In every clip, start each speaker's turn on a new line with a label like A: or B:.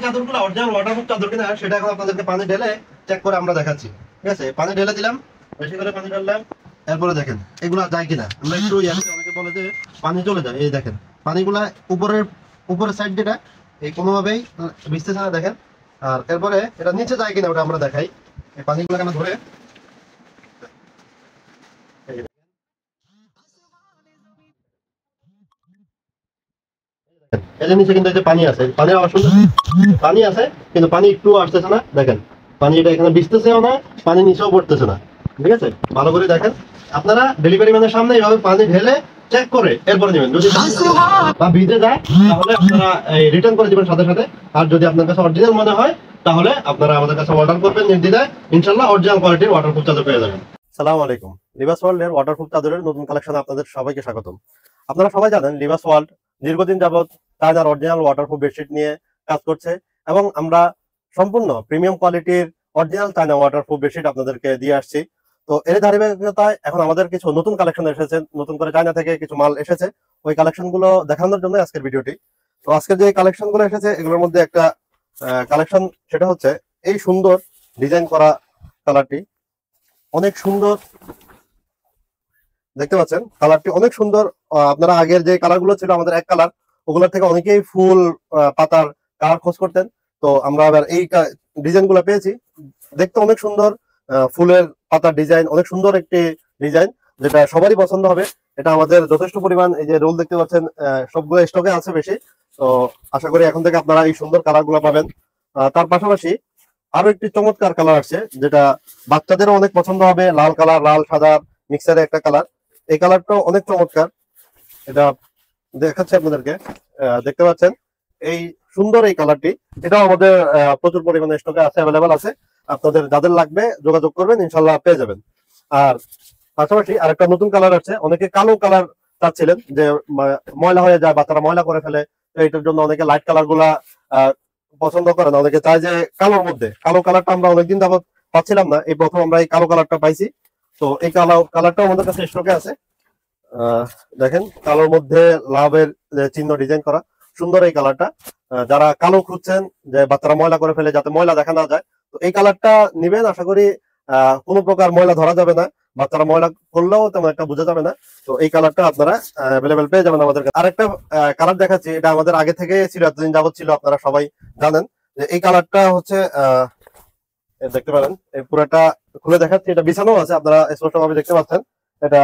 A: চাদরগুলো original waterproof চাদর কিনা সেটা এখন আপনাদেরকে পানি ঢেলে চেক করে আমরা দেখাচ্ছি। ঠিক আছে, পানি ঢেলে দিলাম, বেশি করে পানি ঢাললাম। এরপরে দেখেন এগুলা যায় কিনা। আমরা একটু অনেকে বলে যে পানি চলে যায়, এই দেখেন পানিগুলা উপরের সাইড যেটা এই কোনোভাবেই ভিজতেছে না দেখেন। আর এরপরে এটা নিচে যায় কিনা ওটা আমরা দেখাই। এই পানিগুলো কেন ধরে এর নিচে কিন্তু এই যে পানি আছে, পানির আওয়াজ শুনতেছেন? পানি আছে কিন্তু পানি একটু আসতেছে না দেখেন। পানি এটা এখানে ভিজতেছেও না, পানি নিচেও পড়তেছে না। ঠিক আছে, ভালো করে দেখেন। আপনারা ডেলিভারি ম্যানের সামনে এইভাবে পানি ঢেলে চেক করে এরপরে নেবেন। যদি বা ভিজে যায় তাহলে আপনারা রিটার্ন করে দিবেন সাথে সাথে। আর যদি আপনার কাছে অরিজিনাল মনে হয় তাহলে আপনারা আমাদের কাছে অর্ডার করবেন নির্দ্বিধায়। ইনশাআল্লাহ অরিজিনাল কোয়ালিটির ওয়াটারপ্রুফ চাদর পেয়ে যাবেন। আসসালামু আলাইকুম। লিভাস ওয়ার্ল্ডের ওয়াটারপ্রুফ চাদরের নতুন কালেকশনে আপনাদের সবাইকে স্বাগতম। আপনারা সবাই জানেন লিভাস ওয়ার্ল্ড দীর্ঘদিন যাবত চায়নার অরিজিনাল ওয়াটারপ্রুফ বেডশিট নিয়ে কাজ করছে এবং আমরা সম্পূর্ণ প্রিমিয়াম কোয়ালিটির অরিজিনাল চায়না ওয়াটারপ্রুফ বেডশিট আপনাদেরকে দিয়ে আসছি। তো এর ধারাবাহিকতায় এখন আমাদের কিছু নতুন কালেকশন এসেছে, নতুন করে চায়না থেকে কিছু মাল এসেছে। ওই কালেকশন গুলো দেখানোর জন্য আজকের ভিডিওটি। তো আজকের যে কালেকশন গুলো এসেছে এগুলোর মধ্যে একটা কালেকশন, সেটা হচ্ছে এই সুন্দর ডিজাইন করা কালারটি। অনেক সুন্দর দেখতে পাচ্ছেন, কালারটি অনেক সুন্দর। আপনারা আগের যে কালার গুলো ছিল আমাদের এক কালার, ওগুলোর থেকে অনেকেই ফুল পাতার কালার খোঁজ করতেন। তো আমরা আবার এই ডিজাইন গুলো পেয়েছি। দেখতে অনেক সুন্দর, ফুলের পাতার ডিজাইন, অনেক সুন্দর একটি ডিজাইন যেটা সবারই পছন্দ হবে। এটা আমাদের যথেষ্ট পরিমাণ, এই যে রোল দেখতে পাচ্ছেন সবগুলো স্টকে আছে বেশি। তো আশা করি এখন থেকে আপনারা এই সুন্দর কালার গুলো পাবেন। তার পাশাপাশি আরো একটি চমৎকার কালার আসছে যেটা বাচ্চাদেরও অনেক পছন্দ হবে। লাল কালার, লাল সাদা মিক্সারে একটা কালার। এই কালারটাও অনেক চমৎকার। এটা দেখাচ্ছি আপনাদেরকে, দেখতে পাচ্ছেন এই সুন্দর এই কালারটি। এটাও আমাদের প্রচুর পরিমাণে স্টকে আছে, অ্যাভেলেবল আছে। আপনাদের যাদের লাগবে যোগাযোগ করবেন, ইনশাল্লাহ পেয়ে যাবেন। আর পাশাপাশি আরেকটা নতুন কালার আছে। অনেকে কালো কালার চাচ্ছিলেন যে ময়লা হয়ে যায়, বাচ্চারা ময়লা করে ফেলে। তো এটার জন্য অনেকে লাইট কালার গুলা পছন্দ করে না, অনেকে চায় যে কালোর মধ্যে। কালো কালারটা আমরা অনেকদিন যাবত পাচ্ছিলাম না, এই প্রথম আমরা এই কালো কালারটা পাইছি। তো এই কালারটাও আমাদের কাছে স্টকে আছে। দেখেন কালোর মধ্যে লাভের চিহ্ন ডিজাইন করা, সুন্দর এই কালারটা। যারা কালো খুঁজছেন যে বাচ্চারা ময়লা করে ফেলে, যাতে ময়লা দেখা না যায়, তো এই কালারটা নিবেন। আশা করি কোনো প্রকার ময়লা ধরা যাবে না, বাচ্চারা ময়লা করলেও তেমন একটা বোঝা যাবে না। তো এই কালারটা আপনারা অ্যাভেলেবেল পেয়ে যাবেন আমাদের কাছে। আরেকটা কালার দেখাচ্ছি, এটা আমাদের আগে থেকে ছিল, এতদিন যাবত ছিল, আপনারা সবাই জানেন যে এই কালারটা হচ্ছে দেখতে পারেন এই পুরোটা খুলে দেখাচ্ছি। এটা বিছানো আছে, আপনারা স্পষ্ট ভাবে দেখতে পাচ্ছেন। এটা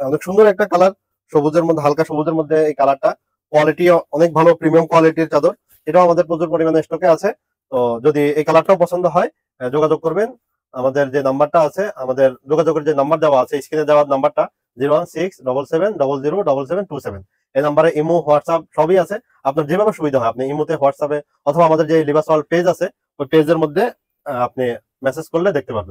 A: অনেক সুন্দর একটা কালার, সবুজের মধ্যে, হালকা সবুজের মধ্যে এই কালারটা। কোয়ালিটি অনেক ভালো, প্রিমিয়াম কোয়ালিটির চাদর। এটাও আমাদের প্রচুর পরিমাণে স্টকে আছে। তো যদি এই কালারটাও পছন্দ হয় যোগাযোগ করবেন। আমাদের যে নাম্বারটা আছে, আমাদের যোগাযোগের যে নাম্বার দেওয়া আছে স্ক্রিনে দেওয়ার নাম্বারটা 01677770727। এই নাম্বারে ইমো, হোয়াটসঅ্যাপ সবই আছে। আপনার যেভাবে সুবিধা হয় আপনি ইমোতে, হোয়াটসঅ্যাপে অথবা আমাদের যে লিভাস ওয়ার্ল্ড পেজ আছে ওই পেজের মধ্যে আপনি মেসেজ করলে দেখতে পাবেন।